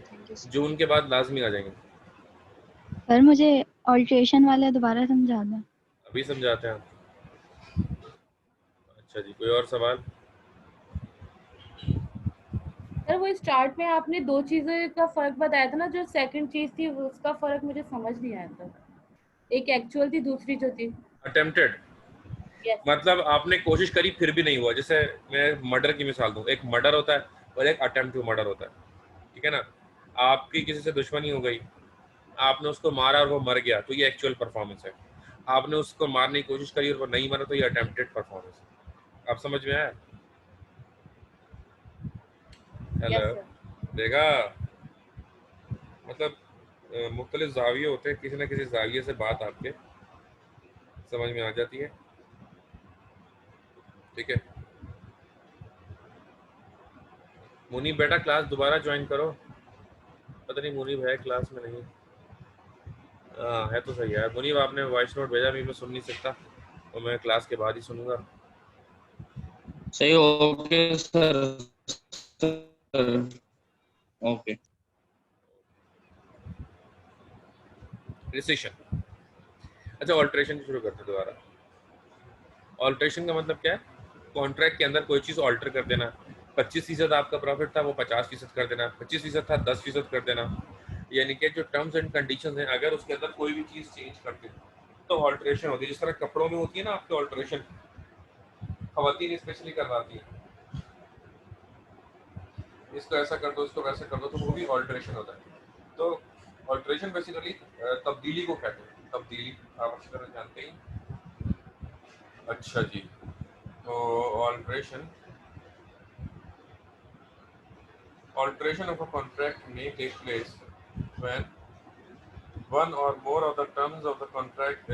Thank you sir. जून के बाद लाजमी आ जाएंगे। सर मुझे ऑल्ट्रेशन वाला दोबारा समझा दें। अभी समझाते हैं। अच्छा जी, कोई और सवाल? सर वो स्टार्ट में आपने दो चीजें का फर्क बताया था ना, जो सेकंड चीज थी उसका फर्क मुझे समझ नहीं आया था। एक एक्चुअल थी, दूसरी जो थी अटेम्प्टेड यस। मतलब आपने कोशिश करी फिर भी नहीं हुआ। जैसे मैं मर्डर की मिसाल दूं, एक मर्डर होता है और एक अटेम्प्ट टू मर्डर होता है, ठीक है ना। आपकी किसी से दुश्मनी हो गई, आपने उसको मारा और वो मर गया, तो ये एक्चुअल परफॉर्मेंस है। आपने उसको मारने की कोशिश करी और वो नहीं मरा, तो ये अटेम्प्टेड परफॉर्मेंस है। आप समझ में आया? Hello, yes sir. देखा, मतलब मुख्तलिफ जाविये होते हैं, किसी न किसी जाविये से बात आपके समझ में आ जाती है, ठीक है। मुनीब बेटा क्लास दोबारा ज्वाइन करो। पता नहीं मुनीब है क्लास में, नहीं हाँ है तो सही है। मुनीब आपने वॉइस नोट भेजा, मैं सुन नहीं सकता, और मैं क्लास के बाद ही सुनूंगा। सही, ओके सर, ओके। रिसेशन, अच्छा ऑल्ट्रेशन शुरू करते हैं दोबारा। ऑल्ट्रेशन का मतलब क्या है? कॉन्ट्रैक्ट के अंदर कोई चीज़ ऑल्टर कर देना। 25% आपका प्रॉफिट था, वो 50% कर देना। 25% था, 10% कर देना। यानी कि जो टर्म्स एंड कंडीशंस हैं, अगर उसके अंदर कोई भी चीज़ चेंज करते हैं तो ऑल्ट्रेशन होती है। जिस तरह कपड़ों में होती है ना आपके ऑल्ट्रेशन, खवातीन स्पेशली करवाती हैं, इसको ऐसा कर दो, इसको वैसा कर दो, तो वो भी ऑल्ट्रेशन होता है। तो ऑल्ट्रेशन बेसिकली तब्दीली को कहते हैं। तब्दीली आप अच्छी तरह जानते हैं। अच्छा जी, तो alteration of a contract may take place when one or more of the terms of the contract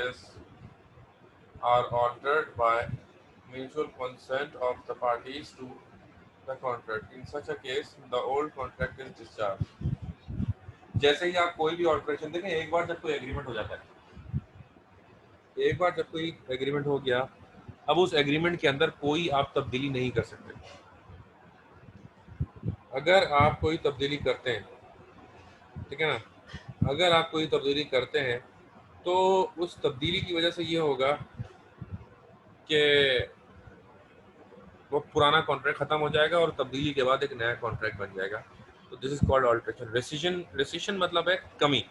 are altered by mutual consent of the parties to the contract. In such a case, the old contract is discharged. जैसे ही आप कोई भी alteration देखें, एक बार जब कोई agreement हो जाता है, एक बार जब कोई एग्रीमेंट हो गया, अब उस एग्रीमेंट के अंदर कोई आप तब्दीली नहीं कर सकते। अगर आप कोई तब्दीली करते हैं, ठीक है ना, अगर आप कोई तब्दीली करते हैं तो उस तब्दीली की वजह से ये होगा कि वो पुराना कॉन्ट्रैक्ट खत्म हो जाएगा और तब्दीली के बाद एक नया कॉन्ट्रैक्ट बन जाएगा। तो this is called alteration. Rescission मतलब है कमी।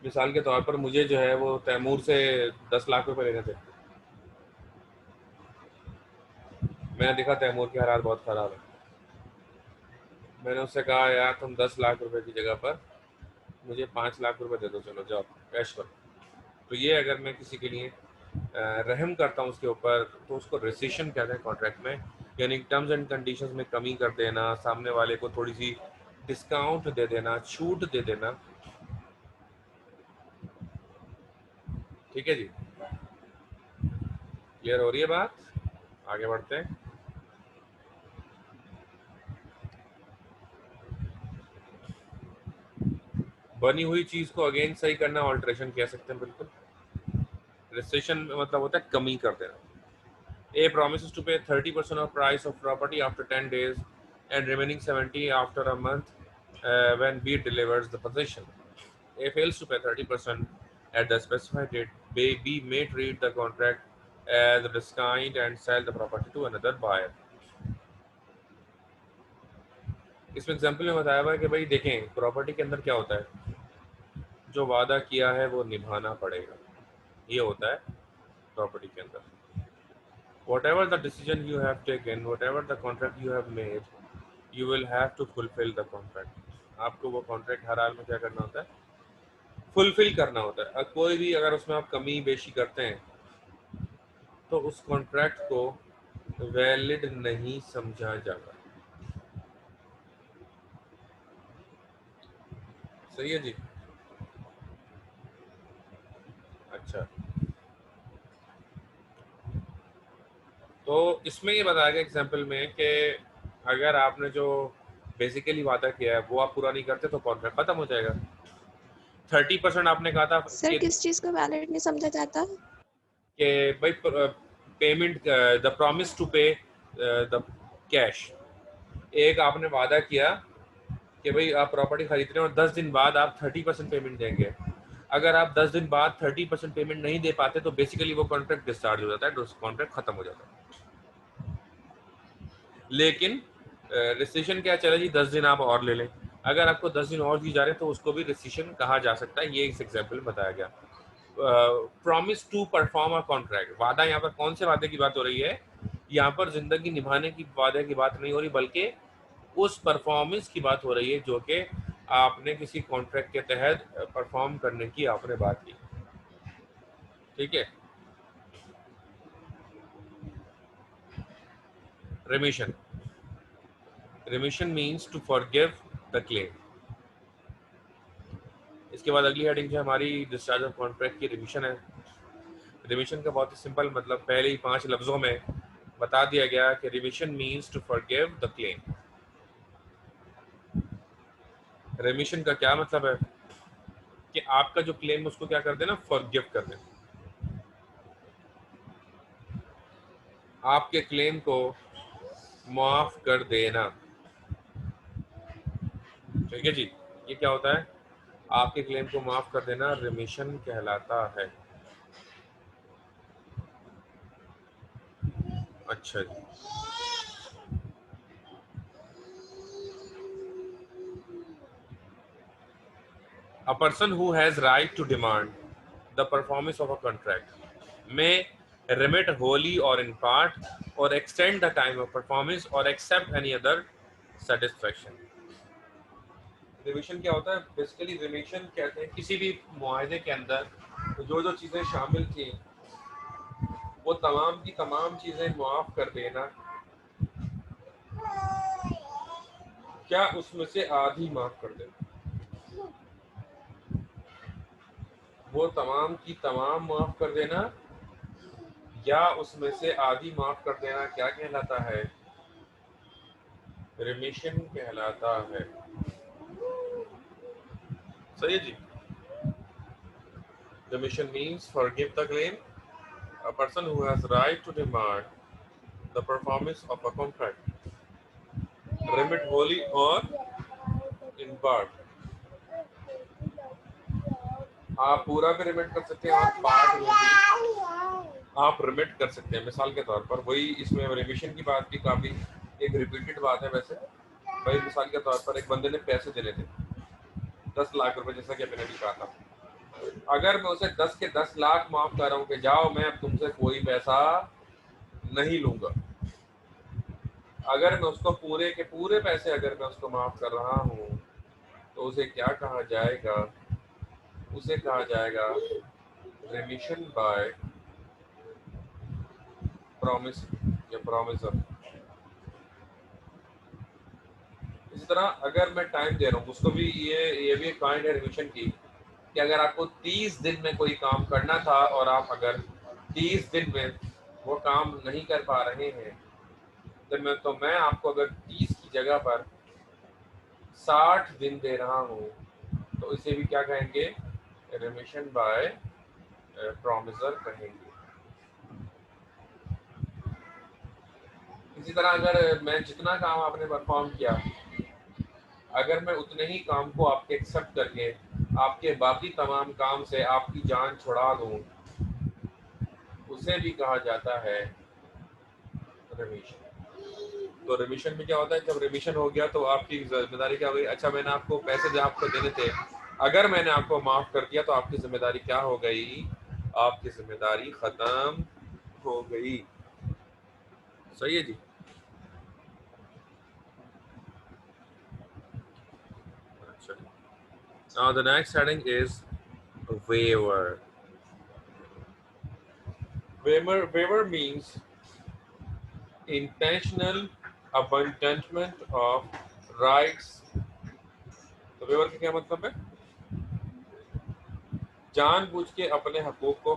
मिसाल के तौर पर मुझे जो है वो तैमूर से 10 लाख रुपए लेने थे। मैंने देखा तैमूर की हालात बहुत ख़राब है। मैंने उससे कहा यार तुम 10 लाख रुपए की जगह पर मुझे 5 लाख रुपए दे दो, चलो जाओ कैश करो। तो ये अगर मैं किसी के लिए रहम करता हूँ उसके ऊपर, तो उसको रेसिशन कहते हैं कॉन्ट्रैक्ट में। यानी टर्म्स एंड कंडीशंस में कमी कर देना, सामने वाले को थोड़ी सी डिस्काउंट दे देना, छूट दे देना, ठीक है जी। क्लियर हो रही है बात? आगे बढ़ते हैं। बनी हुई चीज को अगेन सही करना ऑल्ट्रेशन कह सकते हैं, बिल्कुल। रेसिशन मतलब होता है कमी कर देना। A promises to pay 30% of price of property after 10 days and remaining 70 after a month when B delivers the possession. A fails to pay 30% at the specified date. B may treat the contract as a discount and sell the property to another buyer. इसमें example में बताया हुआ है कि भाई देखें property के अंदर क्या होता है, जो वादा किया है वो निभाना पड़ेगा, ये होता है प्रॉपर्टी के अंदर। Whatever the decision you have taken, whatever the contract you have made, you will have to fulfill the contract. आपको वो कॉन्ट्रैक्ट हर हाल में क्या करना होता है? फुलफिल करना होता है। कोई भी अगर उसमें आप कमी बेशी करते हैं तो उस कॉन्ट्रैक्ट को वैलिड नहीं समझा जाता। सही है जी। अच्छा, तो इसमें ये बताया गया एग्जाम्पल में कि अगर आपने जो बेसिकली वादा किया है वो आप पूरा नहीं करते तो कॉन्ट्रैक्ट खत्म हो जाएगा। 30% आपने कहा था सर किस चीज को वैलिड नहीं समझा जाता? कि भाई पेमेंट, द प्रॉमिस टू पे द कैश, एक आपने वादा किया कि भाई आप प्रॉपर्टी खरीद रहे हैं और 10 दिन बाद आप 30% पेमेंट देंगे। अगर आप 10 दिन बाद 30% पेमेंट नहीं दे पाते तो बेसिकली वो कॉन्ट्रैक्ट डिस्चार्ज हो जाता है, कॉन्ट्रैक्ट खत्म हो जाता है। लेकिन रिसेशन क्या चला जी, 10 दिन आप और ले लें। अगर आपको 10 दिन और दिए जा रहे हैं तो उसको भी रिसेशन कहा जा सकता है। ये इस एग्जाम्पल में बताया गया। Promise to perform a contract, वादा यहाँ पर कौन से वादे की बात हो रही है? यहाँ पर जिंदगी निभाने की वादे की बात नहीं हो रही, बल्कि उस परफॉर्मेंस की बात हो रही है जो कि आपने किसी कॉन्ट्रैक्ट के तहत परफॉर्म करने की आपने बात की। ठीक है। Remission, remission means to forgive the claim. इसके बाद अगली हेडिंग है हमारी डिस्चार्ज ऑफ कॉन्ट्रैक्ट की रिमिशन है। रिमिशन का बहुत ही सिंपल मतलब पहले ही 5 लफ्जों में बता दिया गया कि remission means to forgive the claim. Remission का क्या मतलब है कि आपका जो क्लेम उसको क्या कर देना, फॉरगिव कर देना। आपके क्लेम को माफ कर देना। ठीक है जी, ये क्या होता है? आपके क्लेम को माफ कर देना रिमिशन कहलाता है। अच्छा जी, a person who has right to demand the performance of a contract may remit wholly or in part or extend the time of performance or accept any other satisfaction। Remission क्या होता है? Basically remission कहते हैं किसी भी मुआहदे के अंदर जो जो चीजें शामिल थी वो तमाम की तमाम चीजें माफ कर देना, क्या उसमें से आधी माफ कर देना, वो तमाम की तमाम माफ कर देना या उसमें से आधी माफ कर देना क्या कहलाता है? रिमिशन कहलाता है। सही है जी। Remission means forgive the claim, a person who has right to demand the performance of a contract, remit wholly or in part। आप पूरा भी रिमिट कर सकते हैं और पार्ट में भी आप रिमिट कर सकते हैं। मिसाल के तौर पर वही इसमें रिमिशन की बात भी काफी एक रिपीटेड बात है वैसे भाई। मिसाल के तौर पर एक बंदे ने पैसे देने थे 10 लाख रुपए, जैसा कि मैंने भी कहा था। अगर मैं उसे 10 के 10 लाख माफ कर रहा हूँ कि जाओ मैं अब तुमसे कोई पैसा नहीं लूंगा, अगर मैं उसको पूरे के पूरे पैसे अगर मैं उसको माफ कर रहा हूँ तो उसे क्या कहा जाएगा? उसे कहा जाएगा रिमिशन बाय प्रॉमिस या प्रॉमिसर। इसी तरह अगर मैं टाइम दे रहा हूँ उसको भी, ये भी एक पॉइंट है रिमिशन की कि अगर आपको 30 दिन में कोई काम करना था और आप अगर 30 दिन में वो काम नहीं कर पा रहे हैं तो मैं आपको अगर 30 की जगह पर 60 दिन दे रहा हूँ तो इसे भी क्या कहेंगे? रिमिशन बाय प्रॉमिसर कहेंगे। इसी तरह अगर मैं जितना काम आपने परफॉर्म किया अगर मैं उतने ही काम को आपके एक्सेप्ट करके आपके बाकी तमाम काम से आपकी जान छुड़ा दूं उसे भी कहा जाता है रिमिशन। तो रिमिशन में क्या होता है? जब रिमिशन हो गया तो आपकी जिम्मेदारी क्या हो गई? अच्छा मैंने आपको पैसे जो आपको देने थे अगर मैंने आपको माफ कर दिया तो आपकी जिम्मेदारी क्या हो गई? आपकी जिम्मेदारी खत्म हो गई। सही है जी। अच्छा, now the next heading is waiver। Waiver means intentional abandonment of rights। तो waiver का क्या मतलब है? जानबूझ के अपने हकूक को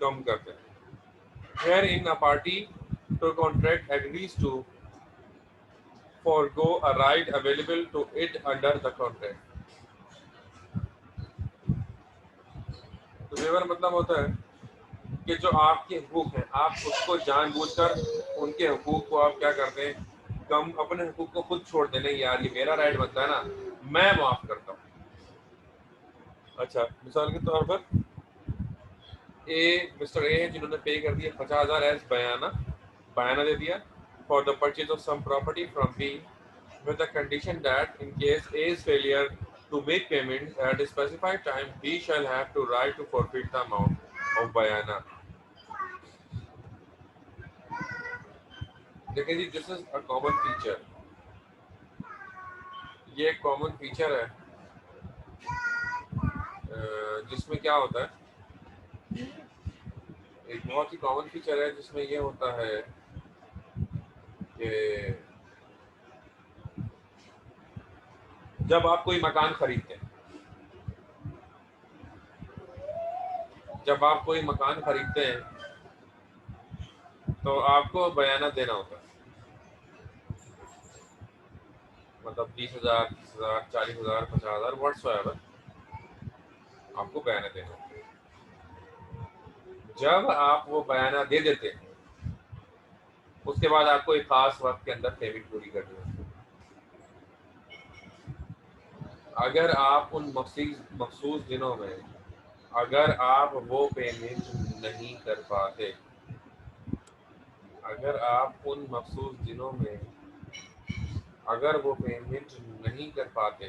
कम कर देना। Wherein a party to contract agrees to forgo a right available to it under the contract। तो waiver मतलब होता है कि जो आपके हकूक हैं आप उसको जानबूझकर उनके हकूक को आप क्या करते हैं? कम अपने हुकूक को खुद छोड़ दे, नहीं यार ये मेरा राइट बनता है ना, मैं माफ करता हूँ। अच्छा, मिसाल के तौर पर मिस्टर ए है जिन्होंने पे कर दिया 50,000 एज बयाना दे दिया for the purchase of some property from B with the condition that in case A's failure to make payment at a specified time, B shall have to right to forfeit the amount of bayana. देखिए जी, this is a common feature. ये एक common feature है जिसमें क्या होता है, एक बहुत ही कॉमन फीचर है जिसमें ये होता है कि जब आप कोई मकान खरीदते हैं, तो आपको बयाना देना होता है, मतलब 20,000, 30,000, 40,000, 50,000 व्हाट्सएवर आपको बयाना देना होता है। जब आप वो बयाना दे देते हैं, उसके बाद आपको एक खास वक्त के अंदर पेमेंट पूरी करनी होती है। अगर आप उन मखसूस दिनों में अगर आप वो पेमेंट नहीं कर पाते, अगर आप उन मखसूस दिनों में अगर वो पेमेंट नहीं कर पाते,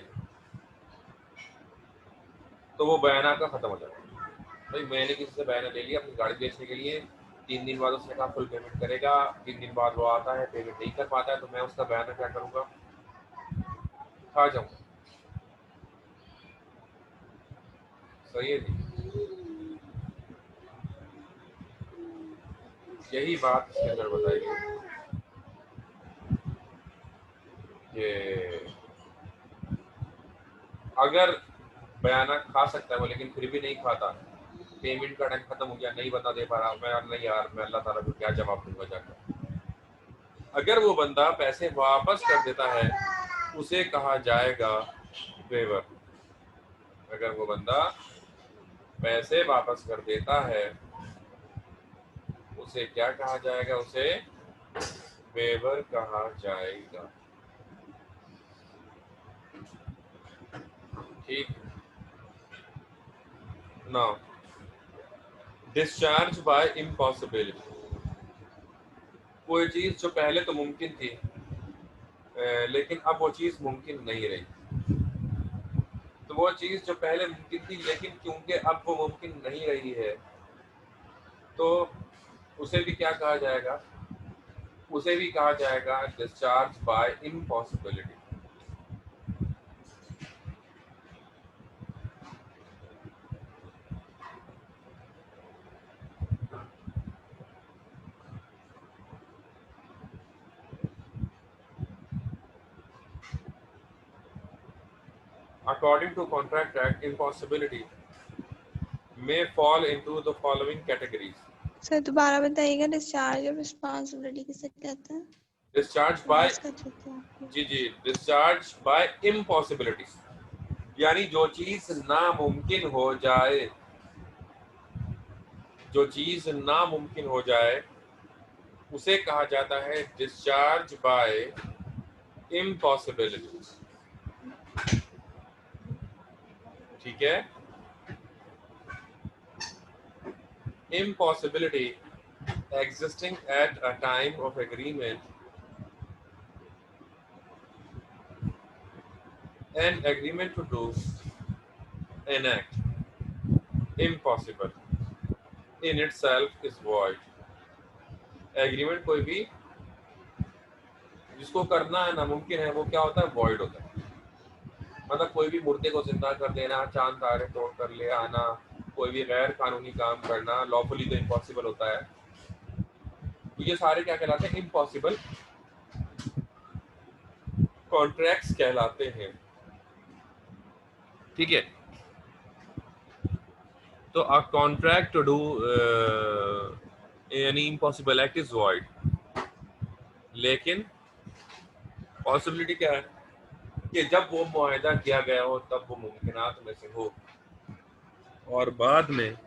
तो वो बयाना का खत्म हो जाता है। भाई मैंने किसी से बयाना ले लिया अपनी गाड़ी बेचने के लिए, 3 दिन बाद उसने कहा फुल पेमेंट करेगा, 3 दिन बाद वो आता है पेमेंट नहीं कर पाता है, तो मैं उसका बयाना क्या करूँगा, खा जाऊँगा। सही है जी, यही बात इसके अंदर बताई गई कि अगर बयाना खा सकता है वो, लेकिन फिर भी नहीं खाता, पेमेंट का टाइम खत्म हो गया, नहीं बंदा दे पा रहा, मैं नहीं यार, मैं अल्लाह ताला को क्या जवाब दूंगा जाकर। अगर वो बंदा पैसे वापस कर देता है, उसे कहा जाएगा वेवर। अगर वो बंदा पैसे वापस कर देता है, उसे क्या कहा जाएगा, उसे वेवर कहा जाएगा। ठीक। नाउ डिस्चार्ज बाय इम्पॉसिबिलिटी, कोई चीज जो पहले तो मुमकिन थी लेकिन अब वो चीज मुमकिन नहीं रही, तो वो चीज जो पहले मुमकिन थी लेकिन क्योंकि अब वो मुमकिन नहीं रही है, तो उसे भी क्या कहा जाएगा, उसे भी कहा जाएगा discharge by impossibility. According to Contract Act, impossibility may fall into the following categories. Sir दोबारा बताइएगा, डिस्चार्ज ऑफ रिस्पांसिबिलिटी किसे कहते हैं? Discharge by discharge by impossibility, यानी जो चीज नामुमकिन हो जाए, जो चीज नामुमकिन हो जाए उसे कहा जाता है डिस्चार्ज बाय इम्पॉसिबिलिटी। ठीक है, impossibility existing at a time of agreement, an agreement to do an act impossible in itself is void. Agreement कोई भी जिसको करना है नामुमकिन है, वो क्या होता है, void होता है। मतलब कोई भी मुर्दे को जिंदा कर देना, चांद तारे तोड़ कर ले आना, कोई भी गैर कानूनी काम करना लॉफुली तो इम्पॉसिबल होता है। तो ये सारे क्या कहलाते हैं, इम्पॉसिबल कॉन्ट्रैक्ट्स कहलाते हैं। ठीक है, तो a contract to do any impossible act is void, लेकिन पॉसिबिलिटी क्या है कि जब वो मुआहदा किया गया हो तब वो मुमकिनात में से हो और बाद में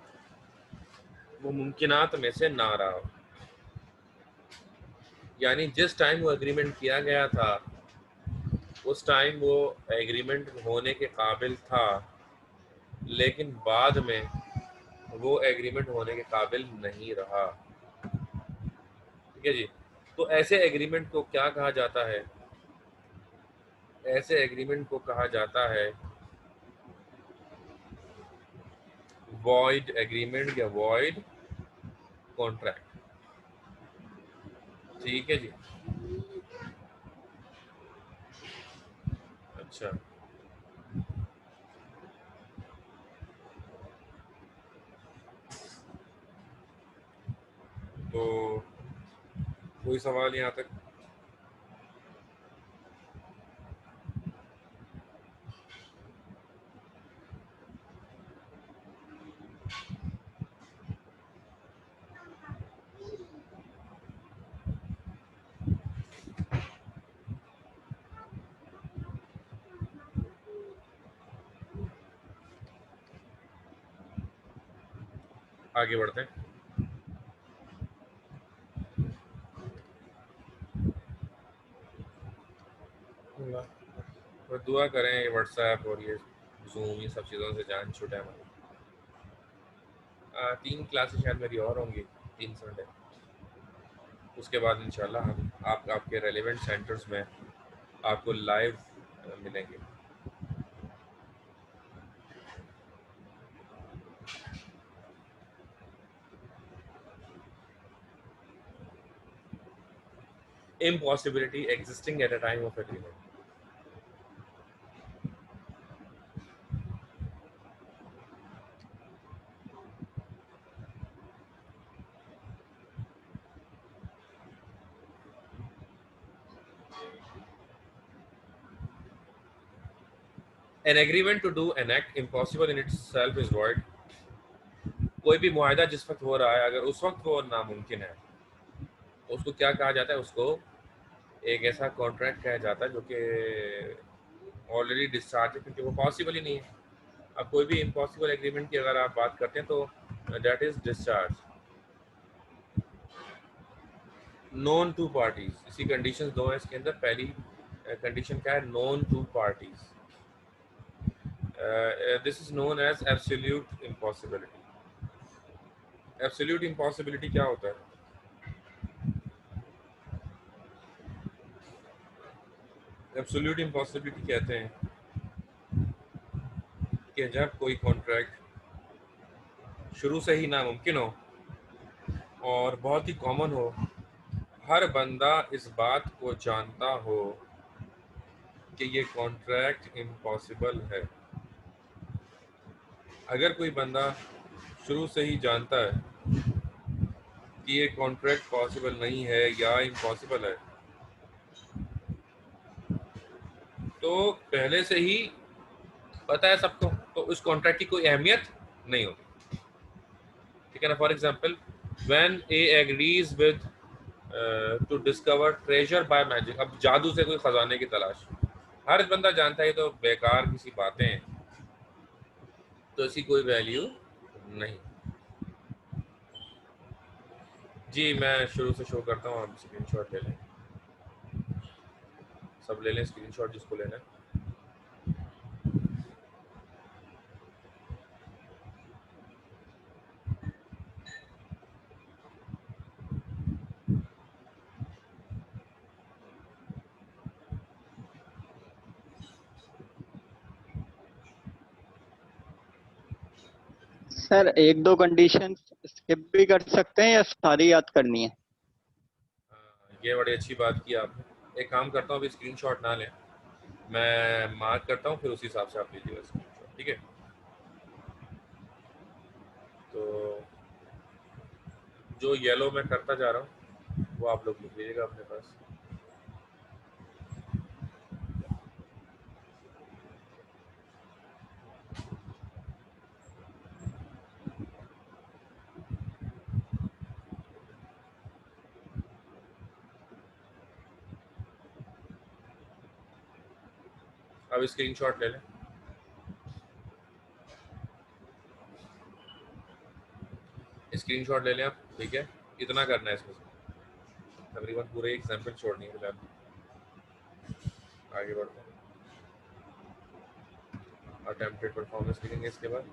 वो मुमकिनात में से ना रहा हो। यानी जिस टाइम वो एग्रीमेंट किया गया था उस टाइम वो एग्रीमेंट होने के काबिल था, लेकिन बाद में वो एग्रीमेंट होने के काबिल नहीं रहा। ठीक है जी। तो ऐसे एग्रीमेंट को क्या कहा जाता है? ऐसे एग्रीमेंट को कहा जाता है वॉइड एग्रीमेंट या वॉइड कॉन्ट्रैक्ट। ठीक है जी। अच्छा, तो कोई सवाल यहाँ तक? आगे बढ़ते हैं। तो दुआ करें ये व्हाट्सएप और ये जूम ये सब चीज़ों से जान छूटे हमारी। 3 क्लासेस शायद मेरी और होंगी 3 संडे। उसके बाद इंशाल्लाह हम आपके रेलिवेंट सेंटर्स में आपको लाइव मिलेंगे। Impossibility existing at a time of agreement. An agreement to do an act impossible in itself is void. कोई भी मुआहदा जिस वक्त हो रहा है अगर उस वक्त वो नामुमकिन है तो उसको क्या कहा जाता है? उसको एक ऐसा कॉन्ट्रैक्ट कहा जाता है जो कि ऑलरेडी डिस्चार्ज है, क्योंकि वो पॉसिबल ही नहीं है। अब कोई भी इम्पॉसिबल एग्रीमेंट की अगर आप बात करते हैं तो that is discharge. Known to parties, इसी कंडीशंस दो हैं इसके अंदर। पहली कंडीशन क्या है? Known to parties. This is known as absolute impossibility. Absolute impossibility क्या होता है? एब्सोल्यूट इम्पॉसिबिलिटी कहते हैं कि जब कोई कॉन्ट्रैक्ट शुरू से ही नामुमकिन हो और बहुत ही कॉमन हो, हर बंदा इस बात को जानता हो कि ये कॉन्ट्रैक्ट इम्पॉसिबल है। अगर कोई बंदा शुरू से ही जानता है कि ये कॉन्ट्रैक्ट पॉसिबल नहीं है या इम्पॉसिबल है, तो पहले से ही पता है सबको, तो उस कॉन्ट्रैक्ट की कोई अहमियत नहीं होती। ठीक है ना? For example, when A agrees with to discover treasure by magic. अब जादू से कोई खजाने की तलाश, हर बंदा जानता है ये तो बेकार किसी बातें हैं, तो इसकी कोई वैल्यू नहीं। जी मैं शुरू से शो करता हूँ, आप स्क्रीनशॉट ले लें, सब ले लें स्क्रीनशॉट जिसको लेना है। सर एक दो कंडीशन स्किप भी कर सकते हैं या सारी याद करनी है? ये बड़ी अच्छी बात की आपने। एक काम करता हूँ, अभी स्क्रीनशॉट ना लें, मैं मार्क करता हूँ, फिर उसी हिसाब से आप लीजिएगा स्क्रीनशॉट। ठीक है? तो जो येलो मैं करता जा रहा हूँ वो आप लोग लिख लीजिएगा अपने पास। अब स्क्रीनशॉट ले लें। स्क्रीनशॉट ले लें आप। ठीक है? इतना करना है इसमें से। तकरीबन पूरे एग्जाम्पल छोड़नी है फिलहाल, आगे बढ़ते हैं। अटेम्प्टेड परफॉर्मेंस लिखेंगे इसके बाद।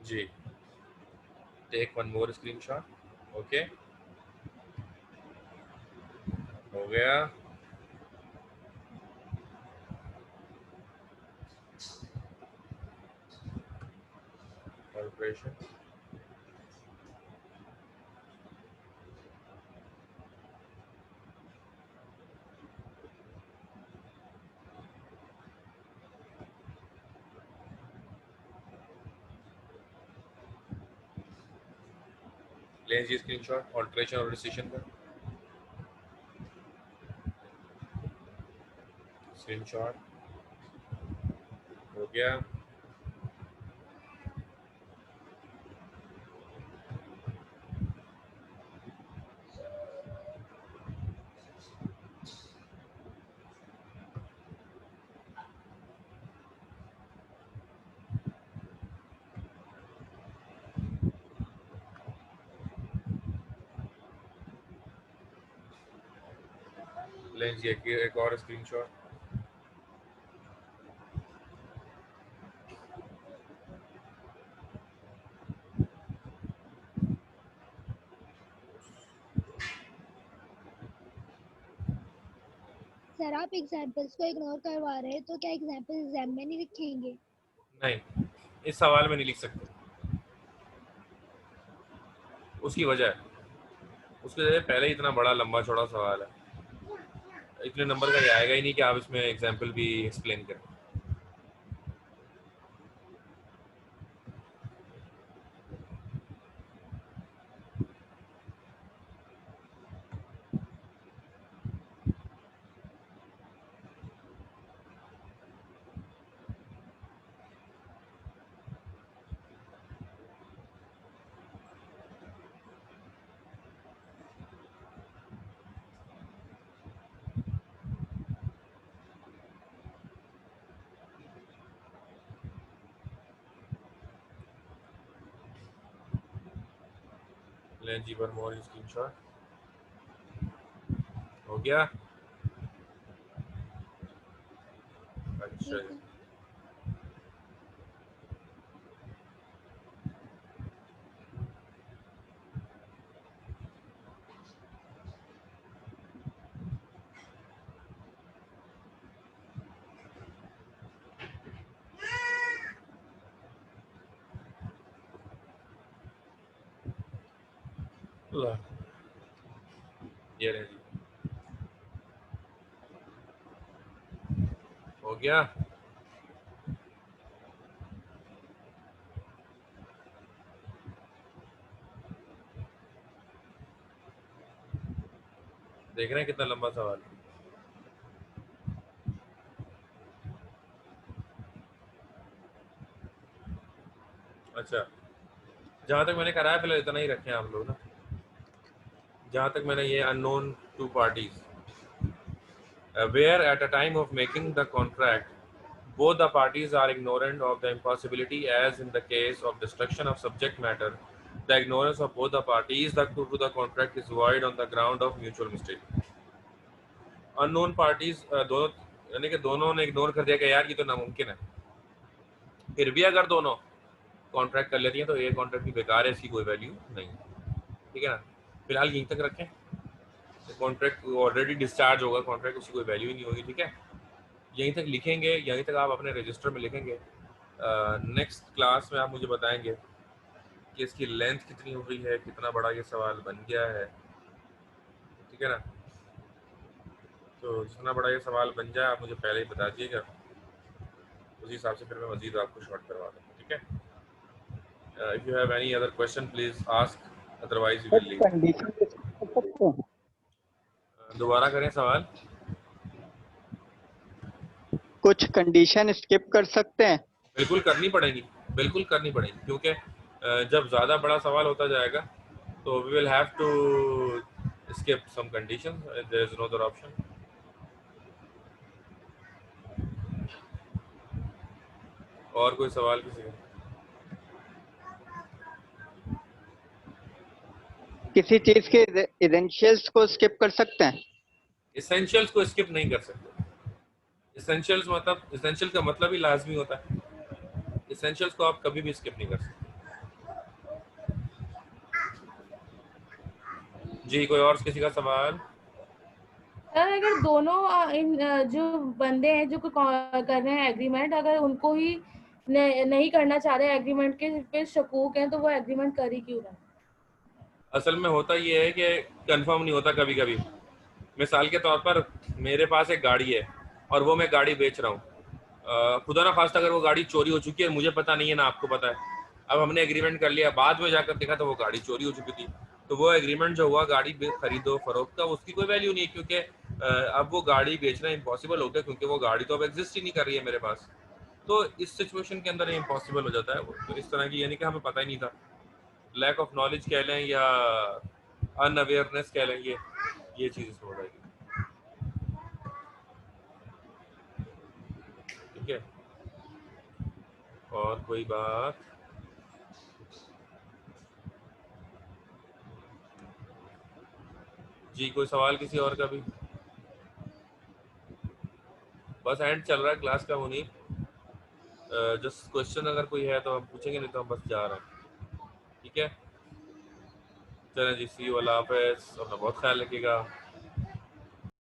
जी, take one more screenshot. Okay, हो गया। ऑपरेशन लें जी स्क्रीनशॉट ऑल्ट्रेशन और डिसीजन का स्क्रीनशॉट। हो गया। लें जी एक और स्क्रीनशॉट। सर आप एग्जाम्पल्स को इग्नोर करवा रहे हैं तो क्या एग्जाम्पल एग्जाम में नहीं लिखेंगे? नहीं, इस सवाल में नहीं लिख सकते, उसकी वजह है, उसकी वजह पहले ही इतना बड़ा लंबा चौड़ा सवाल है, इतने नंबर का ये आएगा ही नहीं कि आप इसमें एग्जाम्पल भी एक्सप्लेन करें। लें जी वन मोर स्क्रीनशॉट। हो गया। अच्छा जी। ये रहे जी, हो गया। देख रहे हैं कितना लंबा सवाल है। अच्छा, जहाँ तक मैंने कराया पहले इतना ही रखें आप लोग ना, जहाँ तक मैंने ये unknown to parties where at a time of making the contract both the parties are ignorant of the impossibility, as in the case of destruction of subject matter the ignorance of both the parties to the contract is void on the ground of mutual mistake. Unknown parties दोनों, यानी कि दोनों ने ignore कर दिया कि यार ये तो नामुमकिन है, फिर भी अगर दोनों कॉन्ट्रैक्ट कर लेती हैं तो ये कॉन्ट्रैक्ट भी बेकार है, इसकी कोई वैल्यू नहीं, ठीक है ना। फिलहाल यहीं तक रखें, कॉन्ट्रैक्ट ऑलरेडी डिस्चार्ज होगा, कॉन्ट्रैक्ट उसकी कोई वैल्यू ही नहीं होगी, ठीक है। यहीं तक लिखेंगे, यहीं तक आप अपने रजिस्टर में लिखेंगे। नेक्स्ट क्लास में आप मुझे बताएंगे कि इसकी लेंथ कितनी हो गई है, कितना बड़ा ये सवाल बन गया है, ठीक है ना। तो जितना बड़ा ये सवाल बन जाए आप मुझे पहले ही बता दीजिएगा, उसी हिसाब से फिर मैं मजीद आपको शॉर्ट करवा दूँगा, ठीक है। If you have any other question please ask, otherwise we will leave. दोबारा करें सवाल। कुछ कंडीशन स्किप कर सकते हैं? बिल्कुल करनी पड़ेगी, बिल्कुल करनी पड़ेगी, क्योंकि जब ज़्यादा बड़ा सवाल होता जाएगा तो we will have to skip some conditions, there is no other option. और कोई सवाल किसी का? किसी चीज के इसेंशियल्स को स्किप कर सकते हैं? एसेंशियल्स को स्किप नहीं कर सकते। एसेंशियल्स मतलब, एसेंशियल का मतलब ही लाजमी होता है, एसेंशियल्स को आप कभी भी स्किप नहीं कर सकते। जी कोई और किसी का सवाल? सर अगर दोनों जो बंदे हैं जो कर रहे हैं एग्रीमेंट, अगर उनको ही नहीं करना चाह रहे एग्रीमेंट के पे शकूक हैं, तो वो एग्रीमेंट कर ही क्यों रहे? असल में होता ये है कि कंफर्म नहीं होता कभी कभी। मिसाल के तौर पर मेरे पास एक गाड़ी है और वो मैं गाड़ी बेच रहा हूँ, खुदा ना खास्ता अगर वो गाड़ी चोरी हो चुकी है, मुझे पता नहीं है ना आपको पता है, अब हमने एग्रीमेंट कर लिया, बाद में जाकर देखा तो वो गाड़ी चोरी हो चुकी थी, तो वो एग्रीमेंट जो हुआ गाड़ी खरीदो फरोख्त का, उसकी कोई वैल्यू नहीं है, क्योंकि अब वो गाड़ी बेचना इम्पॉसिबल हो गया, क्योंकि वो गाड़ी तो अब एग्जिस्ट ही नहीं कर रही है मेरे पास। तो इस सिचुएशन के अंदर ये इम्पॉसिबल हो जाता है वो, तो इस तरह की, यानी कि हमें पता ही नहीं था, लैक ऑफ नॉलेज कह लें या अनअवेयरनेस कह लें, ये चीज़ इसमें हो जाएगी। ठीक है, और कोई बात? जी कोई सवाल किसी और का भी? बस एंड चल रहा है क्लास का, वो नहीं जस्ट क्वेश्चन अगर कोई है तो हम पूछेंगे, नहीं तो हम बस जा रहे हैं। ठीक है, चलें जी, सी यू, अल्लाह हाफ़िज़, अपना बहुत ख्याल रखिएगा।